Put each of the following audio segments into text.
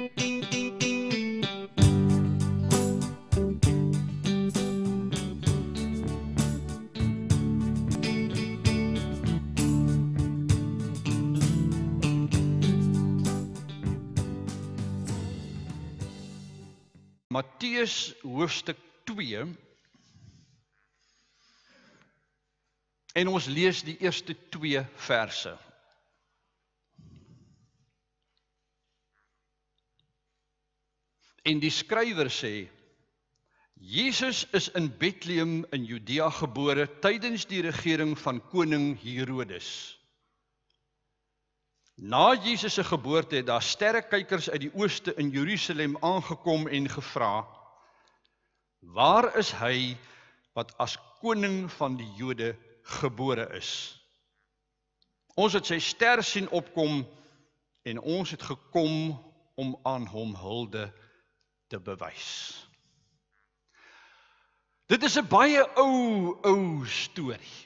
Matteus hoofstuk 2 en ons lees die eerste 2 verse. En die skrywer sê, Jesus is in Bethlehem in Judea gebore tydens die regering van koning Herodes. Na Jesus se geboorte het daar sterrekykers uit die ooste in Jerusalem aangekom en gevra, waar is hy wat as koning van die Jode gebore is? Ons het sy ster sien opkom en ons het gekom om aan hom hulde te bewys. Dit is 'n baie ou storie.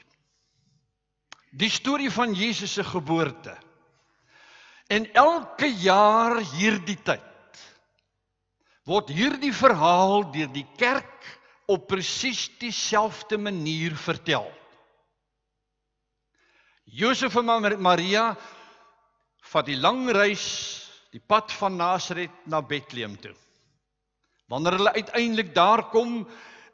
Die storie van Jesus se geboorte. En elke jaar hierdie tyd word hierdie verhaal deur die kerk op presies dieselfde manier vertel. Josef en Maria vat die lang reis, die pad van Nasaret na Bethlehem toe. Wanneer hulle uiteindelik daar kom,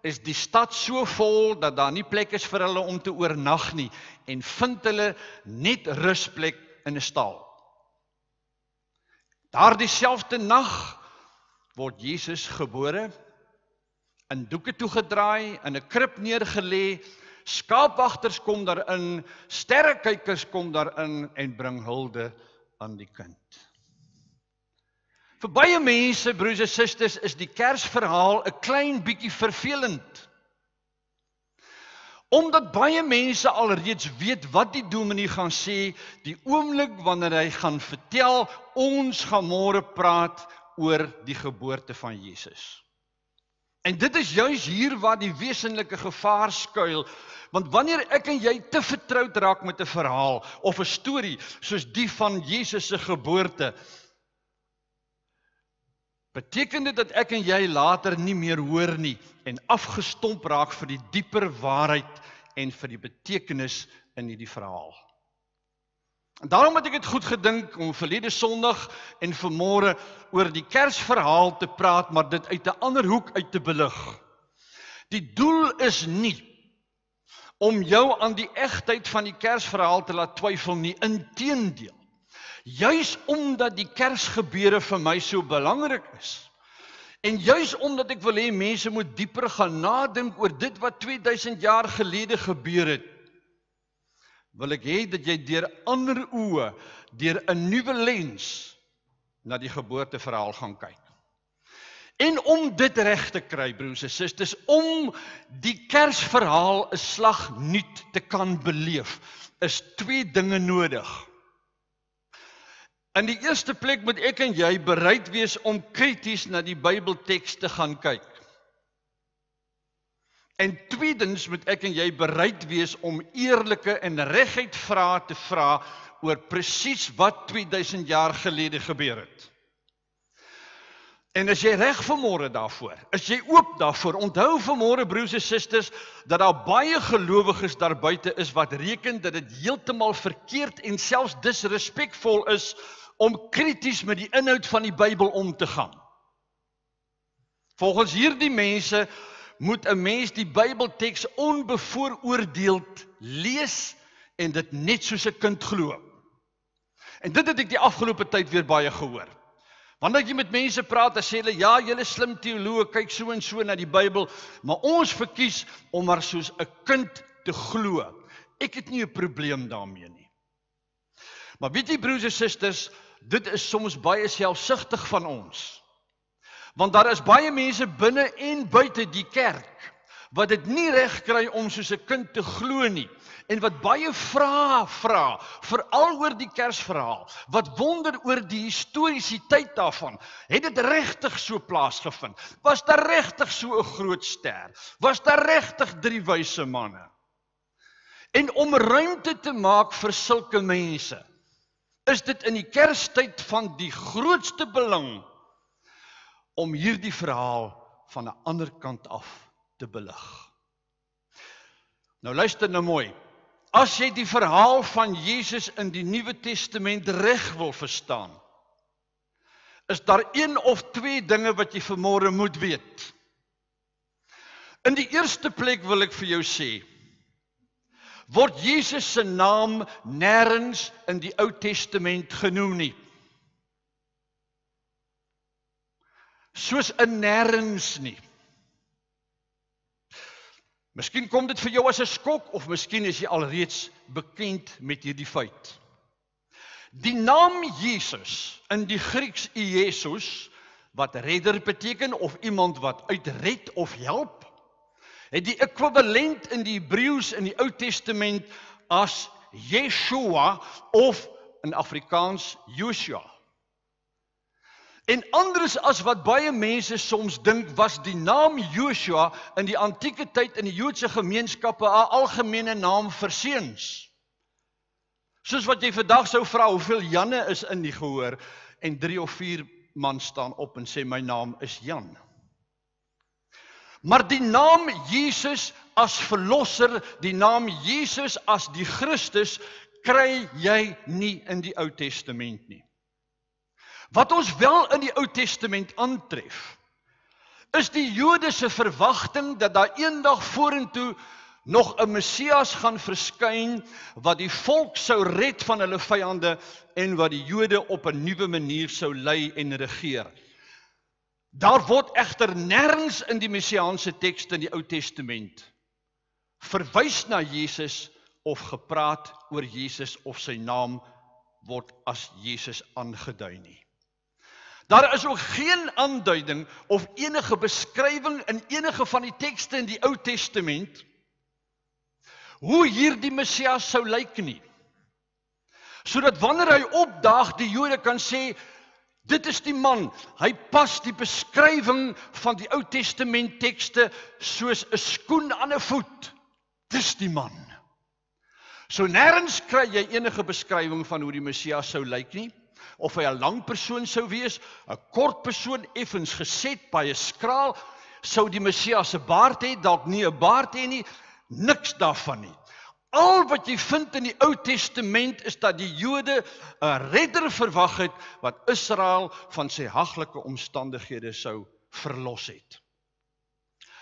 is die stad so vol dat daar nie plek is vir hulle om te oornag nie en vind hulle net rusplek in 'n stal. Daardie selfde nag word Jesus gebore, in doeke toegedraai, in 'n krib neergelê, skaapwagters kom daarin, sterrekykers kom daarin en bring hulde aan die kind. Vir baie mense, broers en susters, is die Kersverhaal 'n klein bietjie vervelend. Omdat baie mense alreeds weet wat die dominee gaan sê, die oomblik wanneer hy gaan vertel, ons gaan môre praat oor die geboorte van Jesus. En dit is juis hier waar die wesenlike gevaar skuil, want wanneer ek en jy te vertroud raak met 'n verhaal of 'n storie soos die van Jesus se geboorte, beteken dit dat ek en jy later nie meer hoor nie en afgestomp raak vir die dieper waarheid en vir die betekenis in hierdie verhaal. En daarom het ek dit goed gedink om verlede Sondag en vanmôre oor die Kersverhaal te praat, maar dit uit 'n ander hoek uit te belig. Die doel is nie om jou aan die egtheid van die Kersverhaal te laat twyfel nie, inteendeel. Juis omdat die Kersgebeure vir my so belangrik is, en juis omdat ek wil hê mense moet dieper gaan nadink oor dit wat 2000 jaar gelede gebeur het, wil ek hê dat jy deur ander oë, deur 'n nuwe lens na die geboorteverhaal gaan kyk. En om dit reg te kry, broers en susters, om die Kersverhaal 'n slag nuut te kan beleef, is 2 dinge nodig. In die eerste plek moet ek en jy bereid wees om krities na die Bybelteks te gaan kyk. En tweedens moet ek en jy bereid wees om eerlike en reguit vrae te vra oor presies wat 2000 jaar gelede gebeur het. En as jy reg vanmôre daarvoor, as jy oop daarvoor, onthou vanmôre broers en susters, dat daar baie gelowiges daar buite is wat reken dat dit heeltemal verkeerd en selfs disrespekvol is om krities met die inhoud van die Bybel om te gaan. Volgens hierdie mense moet 'n mens die Bybelteks onbevooroordeeld lees en dit net soos 'n kind glo. En dit het ek die afgelope tyd weer baie gehoor. Wanneer jy met mense praat, dan sê hulle, ja, julle slim teoloë, kyk so en so na die Bybel, maar ons verkies om maar soos 'n kind te glo. Ek het nie 'n probleem daarmee nie. Maar weet jy, broers en susters, dit is soms baie selfsugtig van ons. Want daar is baie mense binne en buite die kerk wat dit nie reg kry om soos 'n kind te glo nie en wat baie vrae vra, veral oor die Kersverhaal, wat wonder oor die historiesiteit daarvan. Het dit regtig so plaasgevind? Was daar regtig so 'n groot ster? Was daar regtig 3 wyse manne? En om ruimte te maak vir sulke mense, is dit in die Kerstyd van die grootste belang om hierdie verhaal van 'n ander kant af te belig. Nou luister nou mooi. As jy die verhaal van Jesus in die Nuwe Testament reg wil verstaan, is daar 1 of 2 dinge wat jy vanmôre moet weet. In die eerste plek wil ek vir jou sê, word Jesus se naam nêrens in die Ou Testament genoem nie. Soos in nêrens nie. Miskien kom dit vir jou as 'n skok, of miskien is jy alreeds bekend met hierdie feit. Die naam Jesus in die Grieks Iesus, wat redder beteken, of iemand wat uitred of help, het die ekwivalent in die Hebreëus in die Ou Testament as Yeshua of in Afrikaans Joshua. En anders as wat baie mense soms dink, was die naam Joshua in die antieke tyd in die Joodse gemeenskappe 'n algemene naam vir seuns. Soos wat jy vandag sou vra, hoeveel Janne is in die gehoor, en 3 of 4 man staan op en sê, my naam is Jan. Maar die naam Jesus as verlosser, die naam Jesus as die Christus, kry jy nie in die Ou Testament nie. Wat ons wel in die Ou Testament aantref, is die Jode se verwagting dat daar eendag vorentoe nog 'n Messias gaan verskyn, wat die volk sou red van hulle vyande, en wat die Jode op 'n nuwe manier sou lei en regeer. Daar word egter nêrens in die messiaanse tekste in die Ou Testament verwys na Jesus of gepraat oor Jesus of sy naam word as Jesus aangedui nie. Daar is ook geen aanduiding of enige beskrywing in enige van die tekste in die Ou Testament hoe hierdie Messias sou lyk nie. Sodat wanneer hy opdaag, die Jode kan sê, dit is die man, hy pas die beskrywing van die Ou Testament tekste soos 'n skoen aan 'n voet. Dis die man. So nêrens kry jy enige beskrywing van hoe die Messias sou lyk nie, of hy 'n lang persoon sou wees, 'n kort persoon, effens geset, baie skraal, sou die Messias 'n baard hê, dalk nie 'n baard hê nie, niks daarvan nie. Al wat jy vind in die Ou Testament is dat die Jode 'n redder verwag het wat Israel van sy haglike omstandighede sou verlos het.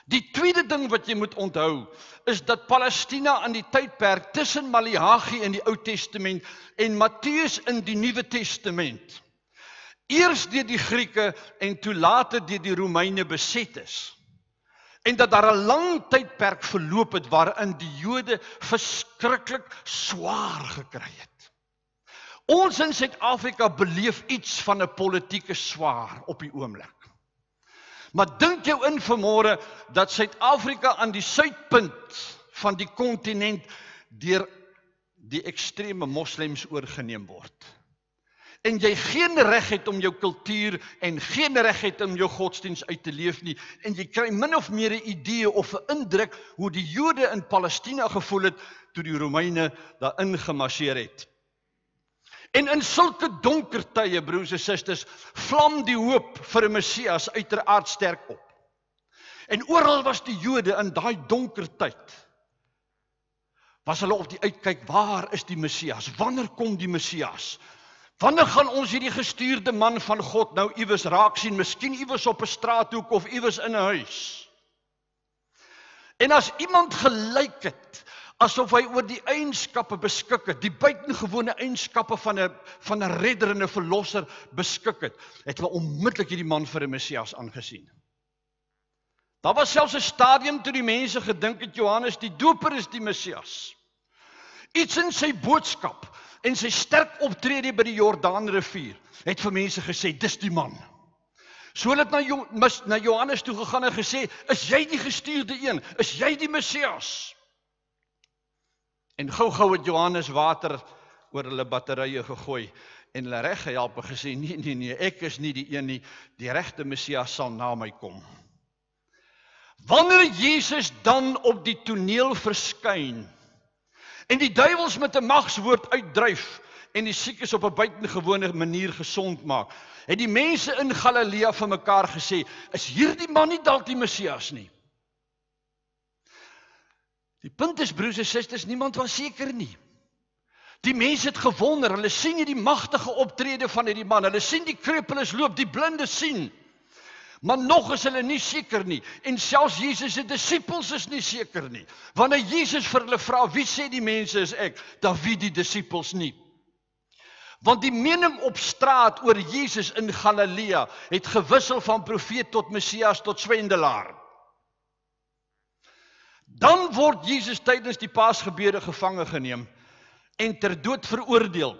Die tweede ding wat jy moet onthou is dat Palestina aan die tydperk tussen Maleagi in die Ou Testament en Matteus in die Nuwe Testament eers deur die Grieke en toe later deur die Romeine beset is. En dat daar 'n lang tydperk verloop het waarin die Jode verskriklik swaar gekry het. Ons in Suid-Afrika beleef iets van 'n politieke swaar op die oomblik. Maar dink jou in vanmôre dat Suid-Afrika aan die suidpunt van die kontinent deur die ekstreme moslems oorgeneem word. En jy geen reg het om jou kultuur en geen reg het om jou godsdiens uit te leef nie. En jy kry min of meer 'n idee of 'n indruk hoe die Jode in Palestina gevoel het toe die Romeine daar ingemarseer het. En in sulke donker tye, broers en susters, vlam die hoop vir 'n Messias uiteraard sterk op. En oral was die Jode in daai donker tyd, was hulle op die uitkyk, waar is die Messias? Wanneer kom die Messias? Wanneer gaan ons hierdie gestuurde man van God nou iewers raak sien, miskien iewers op 'n straathoek of iewers in 'n huis? En as iemand gelyk het, asof hy oor die eienskappe beskik het, die buitengewone eienskappe van 'n redder en 'n verlosser beskik het, het hulle onmiddellik hierdie man vir 'n Messias aangesien. Daar was selfs 'n stadium toe die mense gedink het Johannes die Doper is die Messias. Iets in sy boodskap en sy sterk optrede by die Jordaanrivier het vir mense gesê, dis die man. So hulle het na Johannes toe gegaan en gesê, is jy die gestuurde een? Is jy die Messias? En gou-gou het Johannes water oor hulle batterye gegooi en hulle reg gehelp en gesê, nee, ek is nie die een nie, die regte Messias sal na my kom. Wanneer Jesus dan op die toneel verskyn en die duiwels met 'n magswoord uitdryf en die siekes op 'n buitengewone manier gesond maak, het die mense in Galilea vir mekaar gesê, is hierdie man nie dalk die Messias nie? Die punt is, broers en susters, niemand was seker nie. Die mense het gewonder, hulle sien hierdie magtige optrede van hierdie man, hulle sien die krepeles loop, die blinde sien, maar nog is hulle nie seker nie, en selfs Jesus se disippels is nie seker nie. Wanneer Jesus vir hulle vra, wie sê die mense is ek, dan weet die disippels nie. Want die mening op straat oor Jesus in Galilea het gewissel van profeet tot Messias tot swendelaar. Dan word Jesus tydens die Paasgebede gevange geneem en ter dood veroordeel.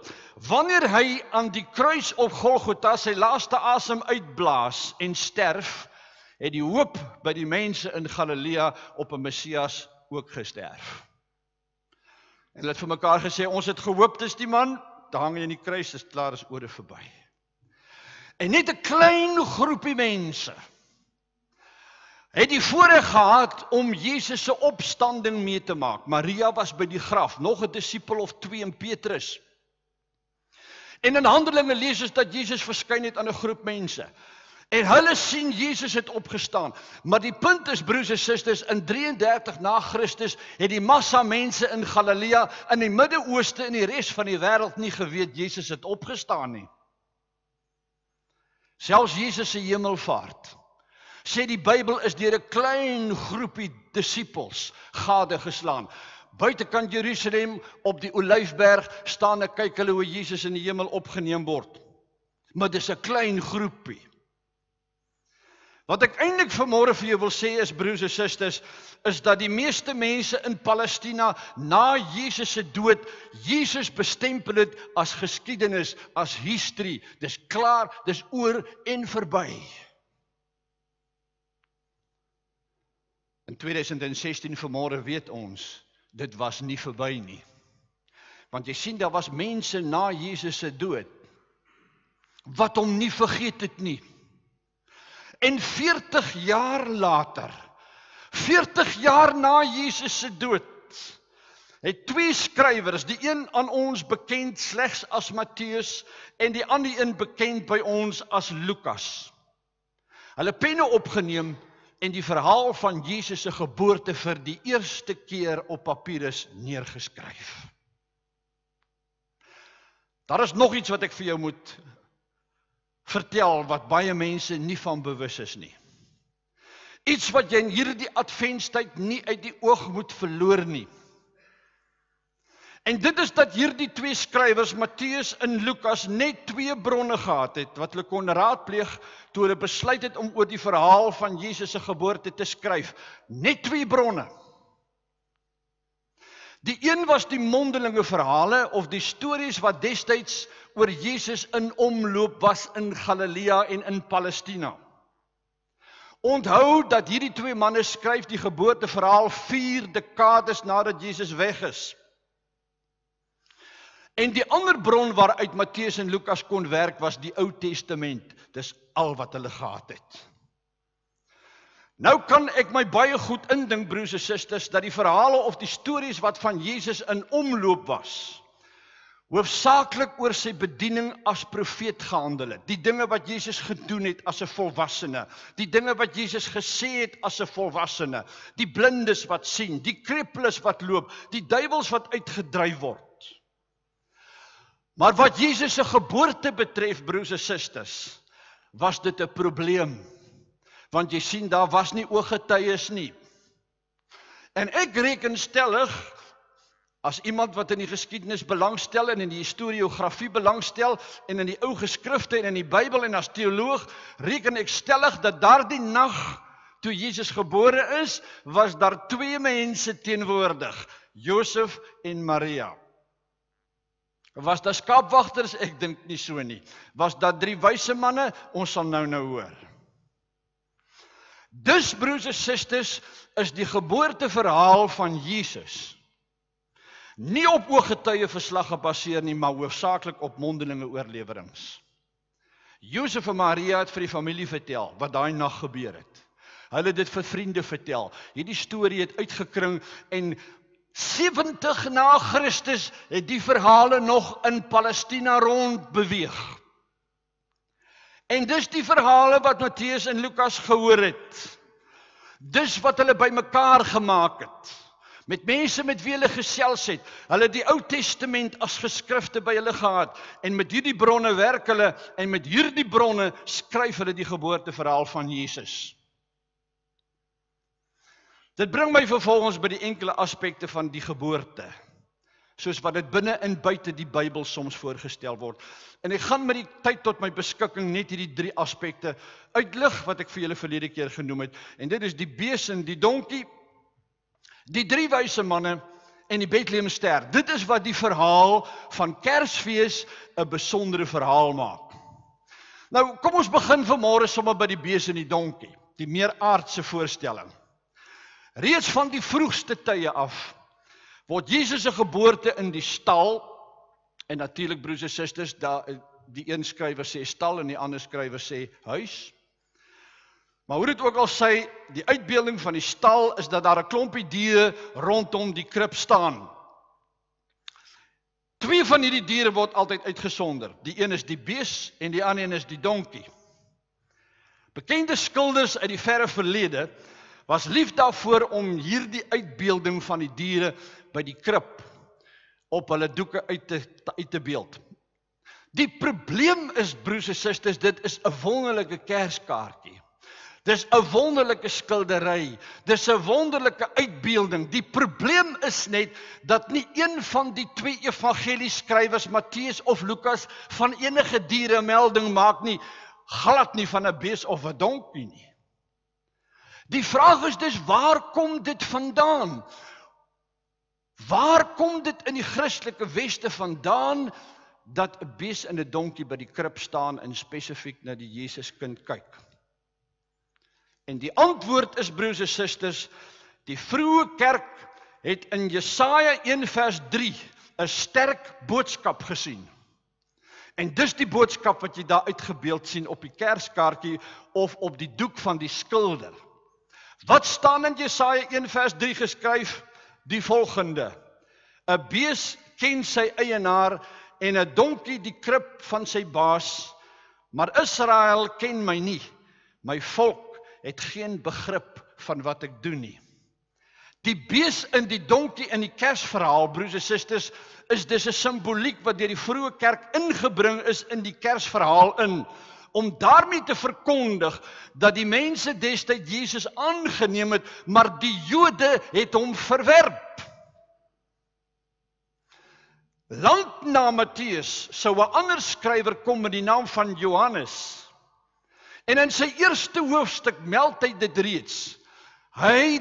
Wanneer hy aan die kruis op Golgotha sy laaste asem uitblaas en sterf, het die hoop by die mense in Galilea op 'n Messias ook gesterf. En hulle het vir mekaar gesê, ons het gehoop, dis die man, daar hang hy in die kruis, is klaar, is ore verby. En net 'n klein groepie mense het die voorreg gehad om Jesus se opstanding mee te maak. Maria was by die graf, nog 'n disipel of 2 en Petrus. En in Handelinge lees ons dat Jesus verskyn het aan 'n groep mense. En hulle sien Jesus het opgestaan. Maar die punt is, broers en susters, in 33 na Christus het die massa mense in Galilea, in die Midde-Ooste en die res van die wêreld nie geweet Jesus het opgestaan nie. Selfs Jesus se hemelvaart, sê die Bybel, is deur 'n klein groepie disippels gadegeslaan. Buitekant Jerusalem, op die Olyfberg, staan en kyk hulle hoe Jesus in die hemel opgeneem word. Maar dis 'n klein groepie. Wat ek eintlik vanmôre vir jou wil sê is, broers en susters, is dat die meeste mense in Palestina na Jesus se dood Jesus bestempel het as geskiedenis, as history. Dis klaar, dis oor en verby. In 2016 vanmôre weet ons, dit was nie verby nie. Want jy sien, daar was mense na Jesus se dood wat hom nie vergeet het nie. En 40 jaar later, 40 jaar na Jesus se dood, het 2 skrywers, die een aan ons bekend slegs as Matteus en die ander een bekend by ons as Lukas, hulle penne opgeneem en die verhaal van Jesus se geboorte vir die eerste keer op papirus neergeskryf. Daar is nog iets wat ek vir jou moet vertel, wat baie mense nie van bewus is nie. Iets wat jy in hierdie adventstyd nie uit die oog moet verloor nie. En dit is dat hierdie 2 skrywers, Matteus en Lukas, net 2 bronne gehad het, wat hulle kon raadpleeg toe hulle besluit het om oor die verhaal van Jesus se geboorte te skryf. Net 2 bronne. Die een was die mondelinge verhale of die stories wat destyds oor Jesus in omloop was in Galilea en in Palestina. Onthou dat hierdie 2 manne skryf die geboorteverhaal 4 dekades nadat Jesus weg is. En die ander bron waaruit Matteus en Lukas kon werk was die Ou Testament. Dis al wat hulle gehad het. Nou kan ek my baie goed indink, broers en susters, dat die verhale of die stories wat van Jesus in omloop was, hoofsaaklik oor sy bediening as profeet gehandel het. Die dinge wat Jesus gedoen het as 'n volwassene, die dinge wat Jesus gesê het as 'n volwassene, die blindes wat sien, die krepeles wat loop, die duiwels wat uitgedryf word. Maar wat Jesus se geboorte betref, broers en susters, was dit 'n probleem. Want jy sien, daar was nie ooggetuies nie. En ek reken stellig, as iemand wat in die geskiedenis belangstel en in die historiografie belangstel en in die ou geskrifte en in die Bybel en as teoloog, reken ek stellig dat daardie nag toe Jesus gebore is, was daar 2 mense teenwoordig, Josef en Maria. Was daar skaapwagters? Ek dink nie so nie. Was daar 3 wyse manne? Ons sal nou hoor. Dus, broers en susters, is die geboorteverhaal van Jesus nie op ooggetuie verslag gebaseer nie, maar hoofsaaklik op mondelinge oorleweringe. Josef en Maria het vir die familie vertel wat daai nag gebeur het. Hulle het dit vir vriende vertel. Hierdie storie het uitgekring en 70 na Christus het die verhale nog in Palestina rond beweeg. En dis die verhale wat Matteus en Lukas gehoor het. Dis wat hulle bymekaar gemaak het. Met mense met wie hulle gesels het. Hulle die Ou Testament as geskrifte by hulle gehad. En met hierdie bronne werk hulle, en met hierdie bronne skryf hulle die geboorteverhaal van Jesus. Dit bring my vervolgens by die enkele aspekte van die geboorte, soos wat dit binne en buite die Bybel soms voorgestel word. En ek gaan met die tyd tot my beskikking net hierdie 3 aspekte uitlig, wat ek vir julle verlede keer genoem het. En dit is die bees en die donkie, die 3 wyse manne en die Bethlehemster. Dit is wat die verhaal van Kersfees 'n besondere verhaal maak. Nou, kom ons begin vanmôre sommer by die bees en die donkie, die meer aardse voorstelling. Reeds van die vroegste tye af word Jesus se geboorte in die stal, en natuurlik broers en susters, die een skrywer sê stal en die ander skrywer sê huis. Maar hoe dit ook al sê, die uitbeelding van die stal is dat daar 'n klompie diere rondom die krib staan. 2 van hierdie diere word altyd uitgesonder. Die een is die bees en die ander een is die donkie. Bekende skilders uit die verre verlede was lief daarvoor om hierdie uitbeelding van die diere by die krib op hulle doeke uit te beeld. Die probleem is, broers en susters, dit is 'n wonderlike kerskaartjie. Dis 'n wonderlike skildery, dis 'n wonderlike uitbeelding. Die probleem is net dat nie een van die 2 evangelieskrywers, Matteus of Lukas, van enige diere melding maak nie, glad nie van 'n bees of 'n donkie nie. Die vraag is dus, waar kom dit vandaan? Waar kom dit in die Christelike weste vandaan, dat 'n bees en 'n donkie by die krib staan en spesifiek na die Jesuskind kyk? En die antwoord is, broers en susters, die vroeë kerk het in Jesaja 1 vers 3 'n sterk boodskap gesien. En dis die boodskap wat jy daar uitgebeeld sien op die kerskaartjie of op die doek van die skilder. Wat staan in Jesaja 1 vers 3 geskryf? Die volgende: 'n bees ken sy eienaar en 'n donkie die krib van sy baas, maar Israel ken my nie. My volk het geen begrip van wat ek doen nie. Die bees en die donkie in die Kersverhaal, broers en susters, is dis 'n simboliek wat deur die vroeë kerk ingebring is in die Kersverhaal in, om daarmee te verkondig dat die mense destyds Jesus aangeneem het, maar die Jode het hom verwerp. Lank na Matteus sou 'n ander skrywer kom met die naam van Johannes. En in sy eerste hoofstuk meld hy dit reeds.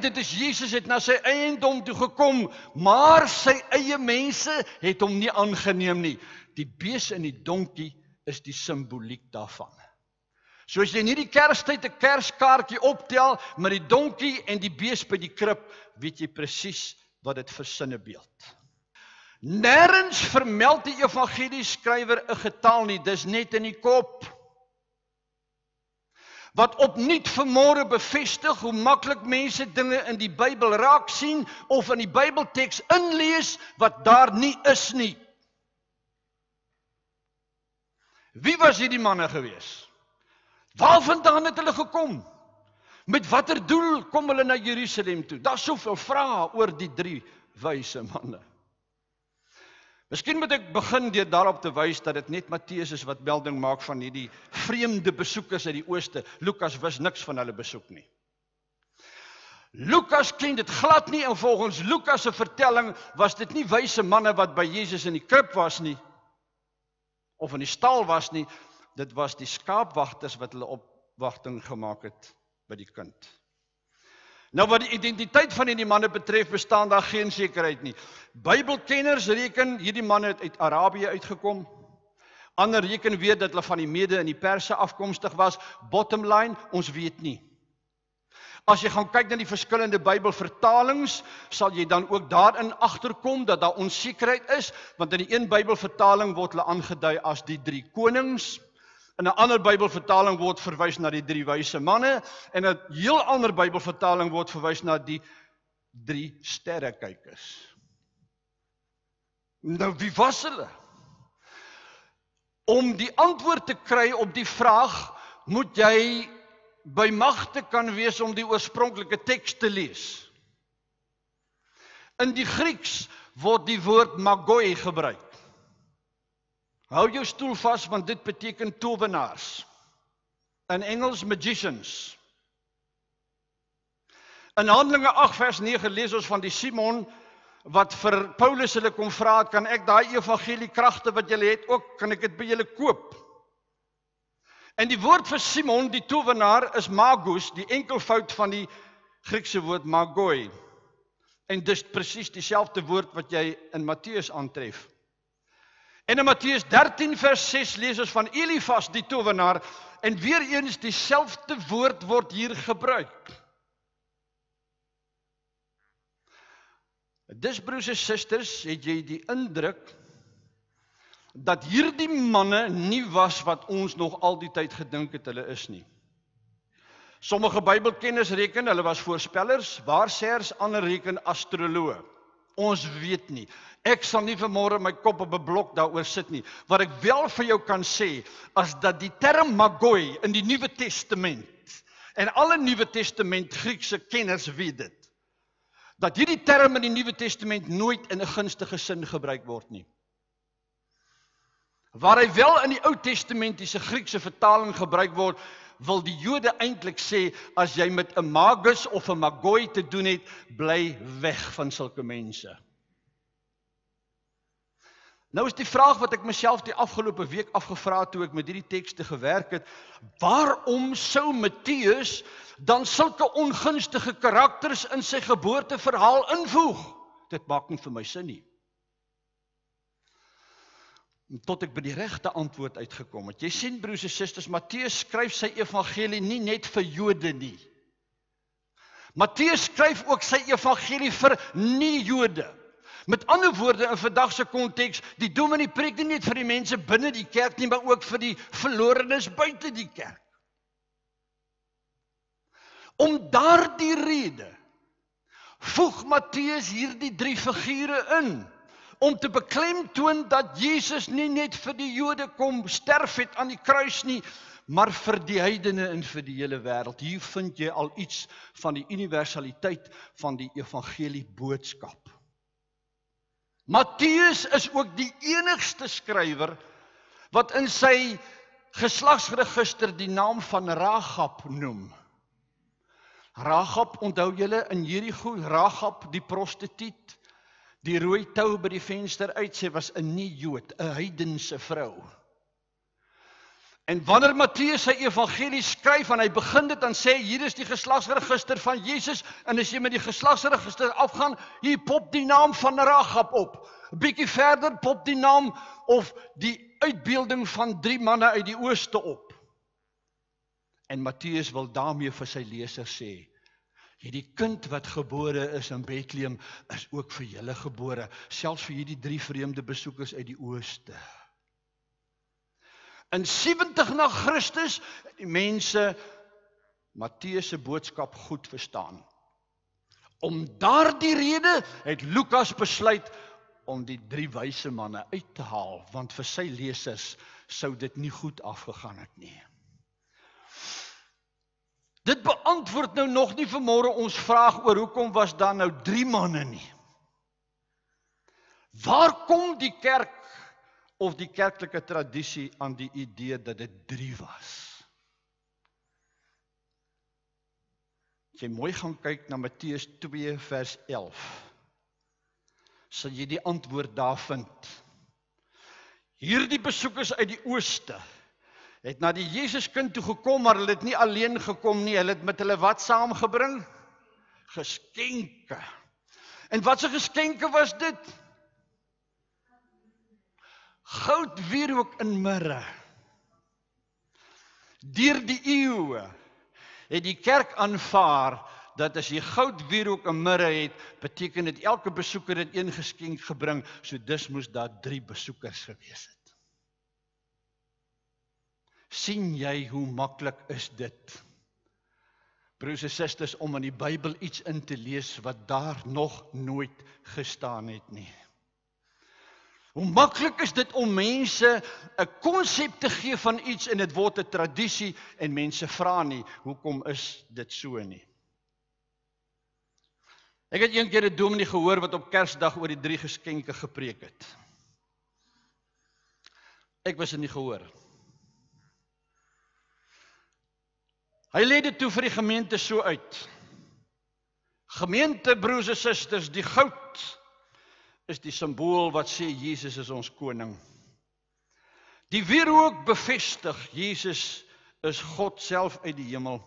Dit is Jesus, het na sy eiendom toe gekom, maar sy eie mense het hom nie aangeneem nie. Die bees en die donkie is die simboliek daarvan. So as jy nie die Kerstyd 'n kerskaartjie optel met die donkie en die bees by die krib, weet jy presies wat dit vir sinnebeeld. Nêrens vermeld die evangelieskrywer 'n getal nie, dis net in die kop. Wat opnuut vanmôre bevestig hoe maklik mense dinge in die Bybel raak sien of in die Bybelteks inlees wat daar nie is nie. Wie was hierdie manne gewees? Waarvandaan het hulle gekom? Met watter doel kom hulle na Jerusalem toe? Daar's soveel vrae oor die 3 wyse manne. Miskien moet ek begin deur daarop te wys dat dit net Matteus is wat melding maak van hierdie vreemde besoekers uit die ooste. Lukas wist niks van hulle besoek nie. Lukas ken dit glad nie, en volgens Lukas se vertelling was dit nie wyse manne wat by Jesus in die krib was nie, of in die stal was nie, dit was die skaapwagters wat hulle opwagting gemaak het by die kind. Nou wat die identiteit van hierdie manne betref, bestaan daar geen sekerheid nie. Bybelkenners reken hierdie manne het uit Arabië uitgekom. Ander reken weer dat hulle van die Mede en die Perse afkomstig was. Bottom line, ons weet nie. As jy gaan kyk na die verskillende Bybelvertalings, sal jy dan ook daarin agterkom dat daar onsekerheid is, want in die een Bybelvertaling word hulle aangedui as die 3 konings. In 'n ander Bybelvertaling word verwys na die 3 wyse manne, en 'n heel ander Bybelvertaling word verwys na die 3 sterrekykers. Nou, wie was hulle? Om die antwoord te kry op die vraag, moet jy by magte kan wees om die oorspronklike teks te lees. In die Grieks word die woord magoi gebruik. Hou jou stoel vas, want dit beteken towenaars. In Engels magicians. In Handelinge 8 vers 9 lees ons van die Simon wat vir Paulus hulle kom vra, kan ek daai evangelie kragte wat julle het ook, kan ek dit by julle koop? En die woord vir Simon, die towenaar, is magus, die enkelvoud van die Griekse woord magoi. En dis presies dieselfde woord wat jy in Matteus aantref. En in Matteus 13 vers 6 lees ons van Elifas die towenaar, en weer eens dieselfde woord word hier gebruik. Dis broers en susters, het jy die indruk dat hierdie manne nie was wat ons nog al die tyd gedink het hulle is nie. Sommige Bybelkenners reken hulle was voorspellers, waarsêers, ander reken astroloë. Ons weet nie. Ek sal nie vanmôre my kop op 'n blok daaroor sit nie. Wat ek wel vir jou kan sê, as dat die term magoi in die Nuwe Testament, en alle Nuwe Testament Griekse kenners weet dit, dat hierdie term in die Nuwe Testament nooit in 'n gunstige sin gebruik word nie. Waar hy wel in die Ou Testamentiese Griekse vertaling gebruik word, wil die Jode eintlik sê, as jy met 'n magus of 'n magoi te doen het, bly weg van sulke mense. Nou is die vraag wat ek myself die afgelope week afgevra het toe ek met hierdie tekste gewerk het, waarom sou Matteus dan sulke ongunstige karakters in sy geboorteverhaal invoeg? Dit maak nie vir my sin nie. Tot ek by die regte antwoord uitgekom het. Jy sien broers en susters, Matteus skryf sy evangelie nie net vir Jode nie. Matteus skryf ook sy evangelie vir nie-Jode. Met ander woorde, in vandag se konteks, die dominee preek nie net vir die mense binne die kerk nie, maar ook vir die verlorenes buite die kerk. Om daardie rede voeg Matteus hierdie 3 figure in, om te beklemtoon dat Jesus nie net vir die Jode kom sterf het aan die kruis nie, maar vir die heidene en vir die hele wêreld. Hier vind jy al iets van die universaliteit van die evangelie boodskap. Matteus is ook die enigste skrywer wat in sy geslagsregister die naam van Rahab noem. Rahab, onthou julle in Jerigo, Rahab die prostituut, die rooi tou by die venster uit, sy was 'n nie-Jood, 'n heidense vrou. En wanneer Matteus sy evangelie skryf, en hy begin dit dan sê, hier is die geslagsregister van Jesus, en as jy met die geslagsregister afgaan, hier pop die naam van Rahab op. 'n Bietjie verder pop die naam of die uitbeelding van 3 manne uit die ooste op. En Matteus wil daarmee vir sy lesers sê, hierdie kind wat gebore is in Bethlehem, is ook vir julle gebore, selfs vir hierdie 3 vreemde besoekers uit die ooste. In 70 na Christus, die mense Matteus se boodskap goed verstaan. Om daardie rede het Lukas besluit om die 3 wyse manne uit te haal, want vir sy lesers sou dit nie goed afgegaan het nie. Dit beantwoord nou nog nie vanmôre ons vraag oor hoekom was daar nou 3 manne nie. Waar kom die kerk of die kerklike tradisie aan die idee dat dit 3 was? As jy mooi gaan kyk na Matteus 2 vers 11, sal jy die antwoord daar vind. Hierdie besoekers uit die ooste het na die Jesuskind toe gekom, maar hulle het nie alleen gekom nie, hulle het met hulle wat saamgebring? Geskenke. En wat se geskenke was dit? Goud, wierook en mirre. Deur die eeue het die kerk aanvaar dat as jy goud, wierook en mirre het, beteken dit elke besoeker het 1 geskenk gebring, so dus moes daar 3 besoekers gewees het. Sien jy hoe maklik is dit, broers en susters, om in die Bybel iets in te lees wat daar nog nooit gestaan het nie. Hoe maklik is dit om mense 'n konsep te gee van iets en dit word 'n tradisie en mense vra nie, hoekom is dit so nie? Ek het een keer 'n dominee gehoor wat op Kersdag oor die 3 geskenke gepreek het. Ek was in die gehoor. Hy lê dit toe vir die gemeente so uit. Gemeente, broers en susters, die goud is die simbool wat sê Jesus is ons koning. Die wierook bevestig Jesus is God self uit die hemel.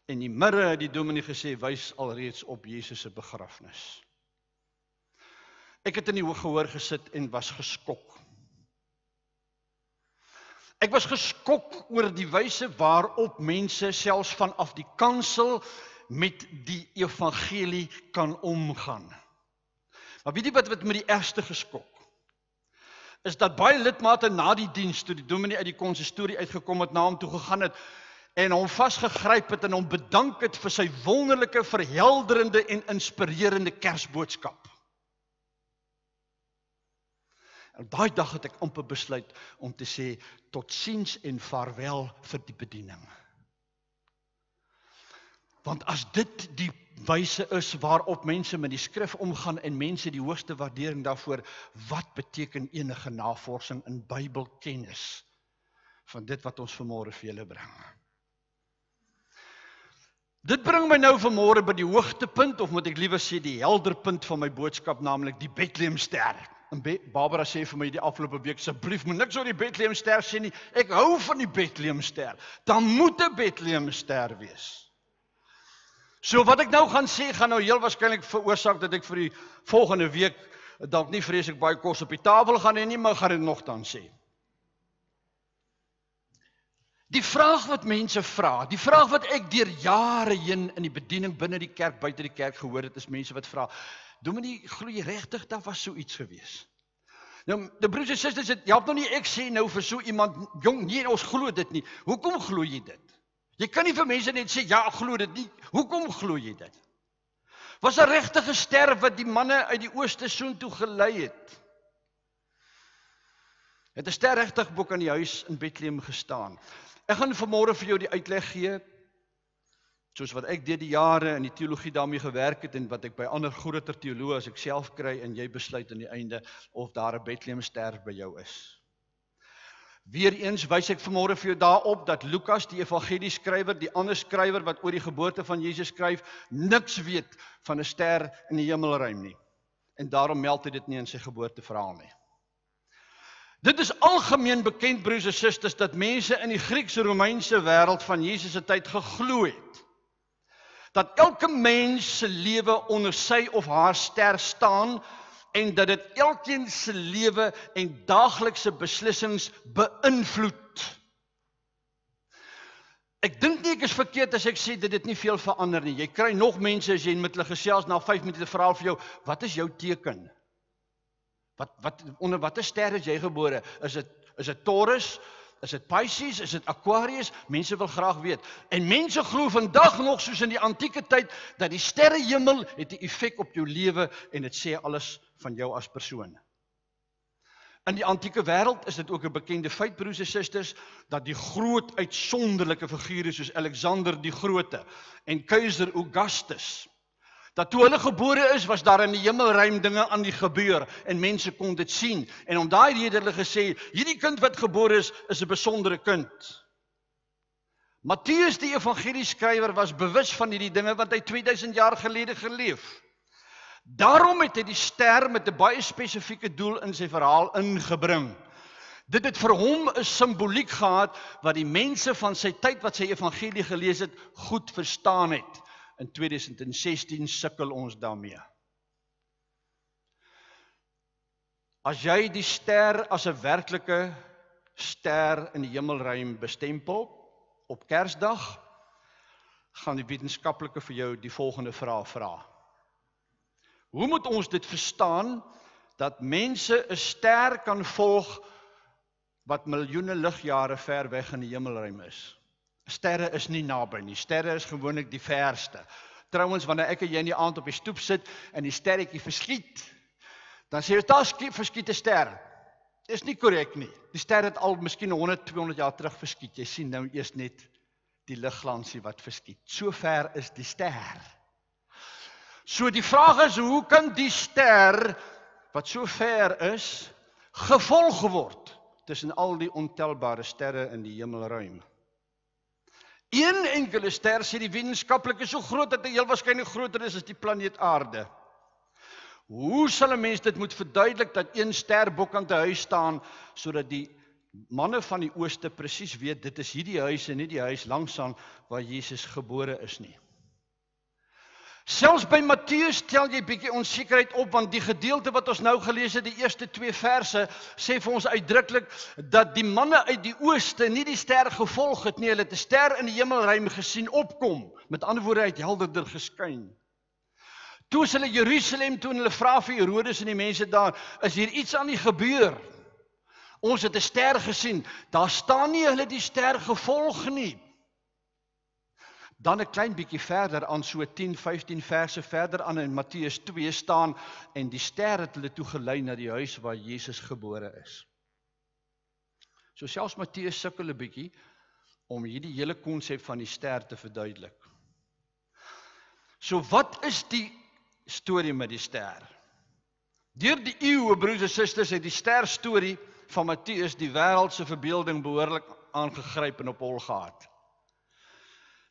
En die mirre, het die dominee gesê, wys alreeds op Jesus se begrafnis. Ek het in die gehoor gesit en was geskok. Ek was geskok oor die wyse waarop mense selfs vanaf die kansel met die evangelie kan omgaan. Maar weet jy wat met die ergste geskok? Is dat baie lidmate na die diens, toe die dominee uit die konsistorie uitgekom het, na hom toe gegaan het, en hom vasgegryp het en hom bedank het vir sy wonderlike, verhelderende en inspirerende Kersboodskap. En daai dag het ek amper besluit om te sê, totsiens en vaarwel vir die bediening. Want as dit die wyse is waarop mense met die skrif omgaan en mense die hoogste waardering daarvoor, wat beteken enige navorsing in Bybelkennis van dit wat ons vanmôre vir julle bring? Dit bring my nou vanmôre by die hoogtepunt, of moet ek liewer sê die helderpunt van my boodskap, naamlik die Bethlehemster. En Barbara sê vir my die afgelope week, asseblief moet niks oor die Bethlehemster sê nie, ek hou van die Bethlehemster, dan moet 'n Bethlehemster wees. So wat ek nou gaan sê, gaan nou heel waarskynlik veroorsaak dat ek vir die volgende week dalk nie vreeslik baie kos op die tafel gaan hê nie, maar gaan dit nogtans sê. Die vraag wat mense vra, die vraag wat ek deur jare heen in die bediening binne die kerk, buite die kerk gehoor het, is mense wat vra, dominee, glo jy regtig daar was so iets gewees? Nou, die broers en susters, dit help nou nie ek sê nou vir so iemand, jong, nee, ons glo dit nie. Hoekom glo jy dit? Jy kan nie vir mense net sê, ja, glo dit nie. Hoekom glo jy dit? Was 'n regtige ster wat die manne uit die ooste soontoe gelei het? Het 'n ster regtig bo aan die huis in Bethlehem gestaan? Ek gaan vanmôre vir jou die uitleg gee, soos wat ek deur die jare in die teologie daarmee gewerk het, en wat ek by ander groter teoloë as ek self kry, en jy besluit aan die einde of daar 'n Bethlehemster by jou is. Weereens wys ek vanmôre vir jou daarop dat Lukas, die evangelieskrywer, die ander skrywer wat oor die geboorte van Jesus skryf, niks weet van 'n ster in die hemelruim nie. En daarom meld hy dit nie in sy geboorteverhaal nie. Dit is algemeen bekend, broers en susters, dat mense in die Grieks-Romeinse wêreld van Jesus se tyd geglo het dat elke mens se lewe onder sy of haar ster staan, en dat dit elkeen se lewe en daaglikse beslissings beïnvloed. Ek dink nie ek is verkeerd as ek sê dit het nie veel verander nie. Jy kry nog mense as jy met hulle gesels, na 5 minute vra hulle vir jou, wat is jou teken? Onder watter ster is jy gebore? Is dit Taurus? Is dit Pisces? Is dit Aquarius? Mense wil graag weet. En mense glo vandag nog, soos in die antieke tyd, dat die sterrehemel het 'n effek op jou lewe en dit sê alles van jou as persoon. In die antieke wêreld is dit ook 'n bekende feit, broers en susters, dat die groot uitsonderlike figure soos Alexander die Grote en keiser Augustus, dat toe hulle gebore is, was daar in die hemelruim dinge aan die gebeur en mense kon dit sien. En om daai rede hulle gesê, hierdie kind wat gebore is 'n besondere kind. Matteus die evangelieskrywer was bewus van hierdie dinge want hy 2000 jaar gelede geleef. Daarom het hy die ster met 'n baie spesifieke doel in sy verhaal ingebring. Dit het vir hom 'n simboliek gehad wat die mense van sy tyd wat sy evangelie gelees het, goed verstaan het. In 2016 sukkel ons daarmee. As jy die ster as 'n werklike ster in die hemelruim bestempel op Kersdag, gaan die wetenskaplike vir jou die volgende vraag vra. Hoe moet ons dit verstaan dat mense 'n ster kan volg wat miljoene ligjare ver weg in die hemelruim is? Sterre is nie naby nie, sterre is gewoonlik die verste. Trouwens, wanneer ek en jy in die aand op die stoep sit en die sterretjie verskiet, Dan sê jy, daar verskiet 'n ster. Dis nie korrek nie. Die ster het al miskien 100, 200 jaar terug verskiet. Jy sien nou eers net die ligglansie wat verskiet. So ver is die ster. So die vraag is, hoe kan die ster, wat so ver is, gevolg word tussen al die ontelbare sterre in die hemelruim? Een enkele ster, sê die wetenskaplik, is so groot dat hy heel waarskynlik groter is as die planeet Aarde. Hoe sal 'n mens dit moet verduidelik dat een ster bokant 'n huis staan, sodat die manne van die ooste presies weet, dit is hierdie huis en nie die huis langsaan waar Jesus gebore is nie. Selfs by Matteus tel jy bietjie onsekerheid op, want die gedeelte wat ons nou gelees het, die eerste 2 verse, sê vir ons uitdruklik dat die manne uit die ooste nie die ster gevolg het nie, hulle het 'n ster in die hemelruim gesien opkom. Met ander woorde, hy het helderder geskyn. Toe is hulle Jerusalem toe en hulle vra vir Herodes en die mense daar, is hier iets aan die gebeur? Ons het 'n ster gesien, daar staan nie hulle die ster gevolg nie. Dan 'n klein bietjie verder aan, so 10, 15 verse verder aan in Matteus 2 staan, en die ster het hulle toe gelei na die huis waar Jesus gebore is. So selfs Matteus sukkel 'n bietjie om hierdie hele konsep van die ster te verduidelik. So wat is die storie met die ster? Deur die eeue, broers en susters, het die ster storie van Matteus die wêreld se verbeelding behoorlik aangegryp en op hol gehad.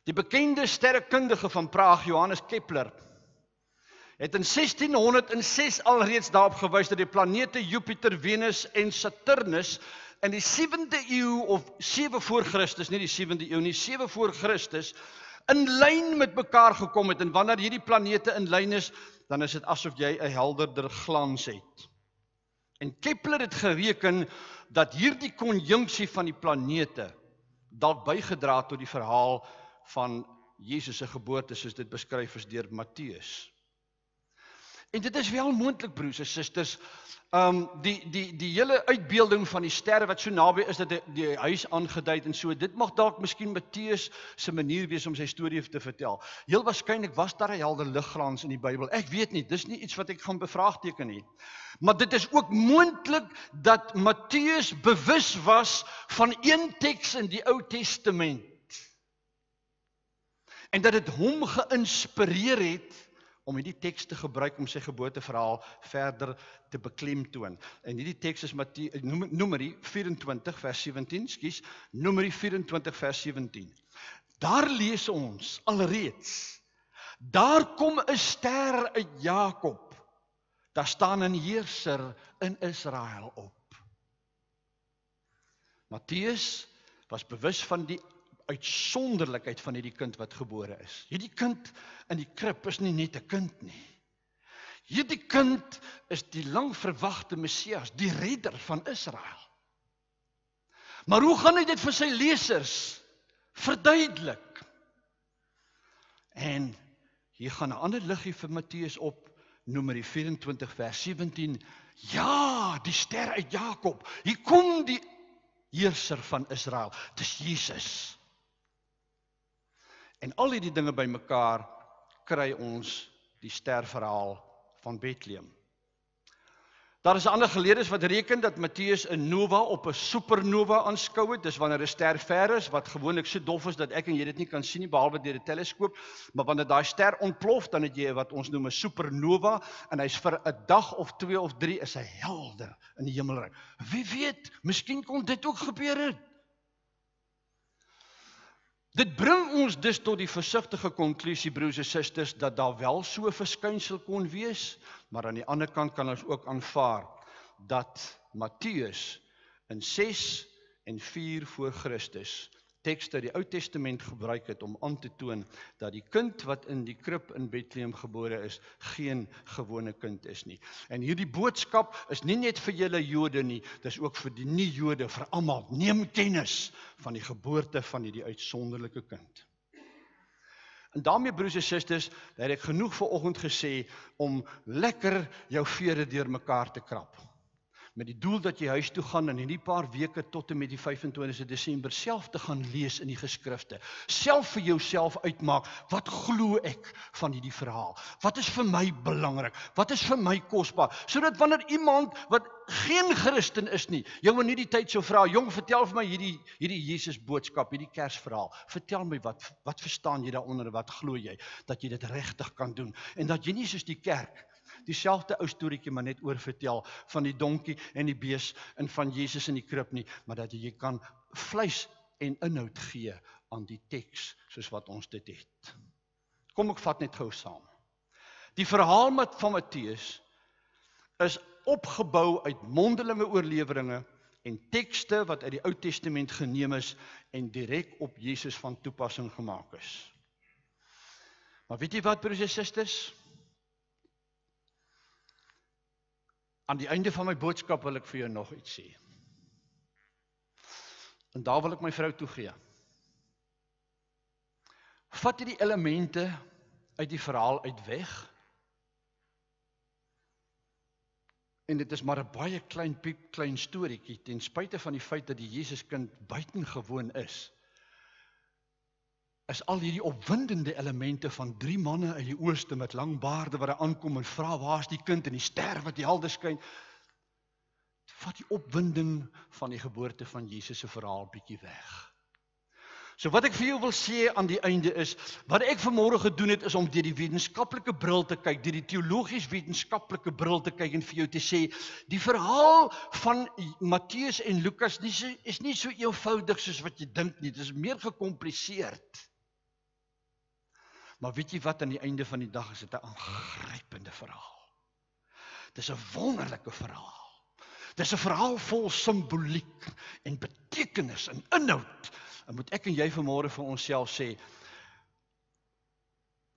Die bekende sterrekundige van Praag, Johannes Kepler, het in 1606 alreeds daarop gewys dat die planete Jupiter, Venus en Saturnus in die 7de eeu of 7 voor Christus, nie die 7de eeu nie, 7 voor Christus, in lyn met mekaar gekom het, en wanneer hierdie planete in lyn is, dan is dit asof jy 'n helderder glans het. En Kepler het gereken dat hierdie konjunksie van die planete dalk bygedra het tot die verhaal van Jesus se geboorte, soos dit beskryf is deur Matteus. En dit is wel moontlik, broers en susters, die hele uitbeelding van die sterre wat so naby is, dat die huis aangedui en so, dit mag dalk miskien Matteus se manier wees om sy storie te vertel. Heel waarskynlik was daar 'n helder ligglans in die Bybel. Ek weet nie, dis nie iets wat ek gaan bevraagteken nie. Maar dit is ook moontlik dat Matteus bewus was van een teks in die Ou Testament. En dat dit hom geïnspireer het om hierdie teks te gebruik om sy geboorteverhaal verder te beklemtoon. En hierdie teks is Numeri 24 vers 17, Numeri 24 vers 17. Daar lees ons alreeds, daar kom 'n ster uit Jakob, daar staan 'n heerser in Israel op. Matteus was bewus van die uitsonderlikheid van hierdie kind wat gebore is. Hierdie kind in die krib is nie net 'n kind nie. Hierdie kind is die lang verwagte Messias, die redder van Israel. Maar hoe gaan hy dit vir sy lesers verduidelik? En hier gaan 'n ander liggie vir Matteus op, Numeri 24 vers 17. Ja, die ster uit Jakob. Hier kom die heerser van Israel. Dis Jesus. En al hierdie dinge bymekaar kry ons die sterverhaal van Bethlehem. Daar is ander geleerdes wat reken dat Matteus 'n nova op 'n supernova aanskou het. Dis wanneer 'n ster ver is, wat gewoonlik so dof is dat ek en jy dit nie kan sien nie, behalwe deur 'n teleskoop. Maar wanneer daai ster ontplof, dan het jy wat ons noem 'n supernova, en hy's vir 'n dag of 2 of 3 is hy helder in die hemelruim. Wie weet, miskien kon dit ook gebeur het. Dit bring ons dus tot die versigtige konklusie, broers en susters, dat daar wel so 'n verskynsel kon wees, maar aan die ander kant kan ons ook aanvaar dat Matteus in 6 en 4 voor Christus tekste uit die Ou Testament gebruik het om aan te toon dat die kind wat in die krib in Bethlehem gebore is, geen gewone kind is nie. En hierdie boodskap is nie net vir julle Jode nie, dis ook vir die nie-Jode, vir almal. Neem kennis van die geboorte van hierdie uitsonderlike kind. En daarmee, broers en susters, het ek genoeg vanoggend gesê om lekker jou vere deur mekaar te krap. met die doel dat jy huis toe gaan en in die paar weke tot en met die 25 Desember self te gaan lees in die geskrifte. Self vir jouself uitmaak, wat glo ek van hierdie verhaal? Wat is vir my belangrik? Wat is vir my kosbaar? Sodat wanneer iemand wat geen Christen is nie, jou in hierdie tyd sou vra, jong, vertel vir my hierdie Jesus boodskap, hierdie Kersverhaal. Vertel my wat verstaan jy daaronder, wat glo jy, dat jy dit regtig kan doen. En dat jy nie soos die kerk dieselfde ou storieetjie maar net oorvertel van die donkie en die bees en van Jesus in die krib nie, maar dat jy kan vleis en inhoud gee aan die teks soos wat ons dit het. Kom ek vat net gou saam. Die verhaal van Matteus is opgebou uit mondelinge oorleweringe en tekste wat uit die Ou Testament geneem is en direk op Jesus van toepassing gemaak is. Maar weet jy wat, broers en susters? Aan die einde van my boodskap wil ek vir jou nog iets sê. En daar wil ek my vrou toegee. Vat jy die elemente uit die verhaal uit weg, en dit is maar 'n baie klein storieetjie, ten spyte van die feit dat die Jesuskind buitengewoon is al hierdie opwindende elemente van 3 manne uit die ooste met lang baarde wat aankom en vra, waar is die kind, en die ster wat die helder skyn. Vat die opwinding van die geboorte van Jesus se verhaal bietjie weg. So wat ek vir jou wil sê aan die einde is, wat ek vanmôre gedoen het, is om deur die wetenskaplike bril te kyk, deur die teologies-wetenskaplike bril te kyk en vir jou te sê, die verhaal van Matteus en Lukas is nie so eenvoudig soos wat jy dink nie, dit is meer gekompliseerd. Maar weet jy wat, aan die einde van die dag is dit 'n aangrypende verhaal. Dit is 'n wonderlike verhaal. Dit is 'n verhaal vol simboliek en betekenis en inhoud. En moet ek en jy vanmôre vir onsself sê,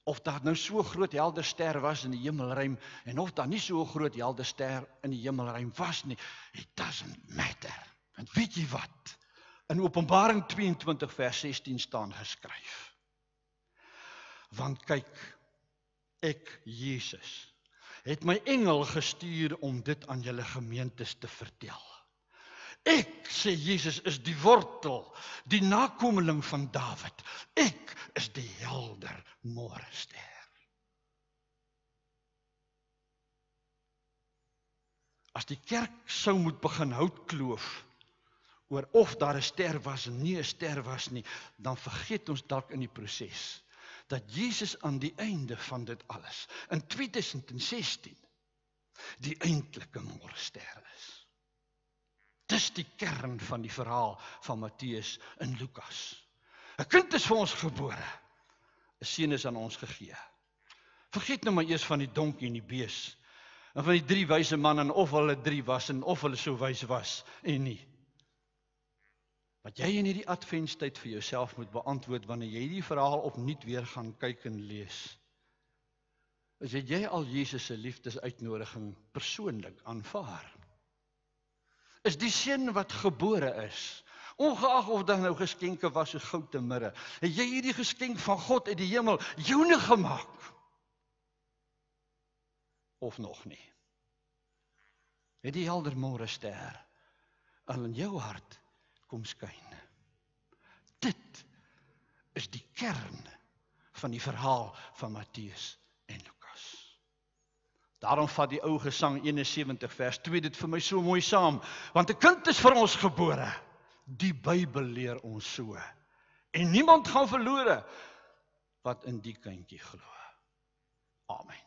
of daar nou so groot helder ster was in die hemelruim, en of daar nie so groot helder ster in die hemelruim was nie, it doesn't matter. Want weet jy wat? In Openbaring 22 vers 16 staan geskryf. Want kyk, ek, Jesus, het my engel gestuur om dit aan julle gemeentes te vertel. Ek, sê Jesus, is die wortel, die nakomeling van Dawid. Ek is die helder môrester. As die kerk sou moet begin houtkloof oor of daar 'n ster was en nie 'n ster was nie, dan vergeet ons dalk in die proses dat Jesus aan die einde van dit alles, in 2016, die eintlike môrester is. Dis die kern van die verhaal van Matteus en Lukas. 'n kind is vir ons gebore, 'n seun is aan ons gegee. Vergeet nou maar eers van die donkie en die bees, en van die 3 wyse manne, en of hulle 3 was, en of hulle so wys was, en nie. Wat jy in hierdie adventstyd vir jouself moet beantwoord, wanneer jy die verhaal opnuut weer gaan kyk en lees, is dat jy al Jesus se liefdesuitnodiging persoonlik aanvaar. Is die seun wat gebore is, ongeag of daar nou geskenke was so goud en mirre, het jy hierdie geskenk van God uit die hemel joune gemaak? Of nog nie? Het die helder môrester al in jou hart kom skyn? Dit is die kern van die verhaal van Matteus en Lukas. Daarom vat die ou Gesang 71 vers 2 dit vir my so mooi saam, want 'n kind is vir ons gebore. Die Bybel leer ons so. En niemand gaan verlore wat in die kindjie glo. Amen.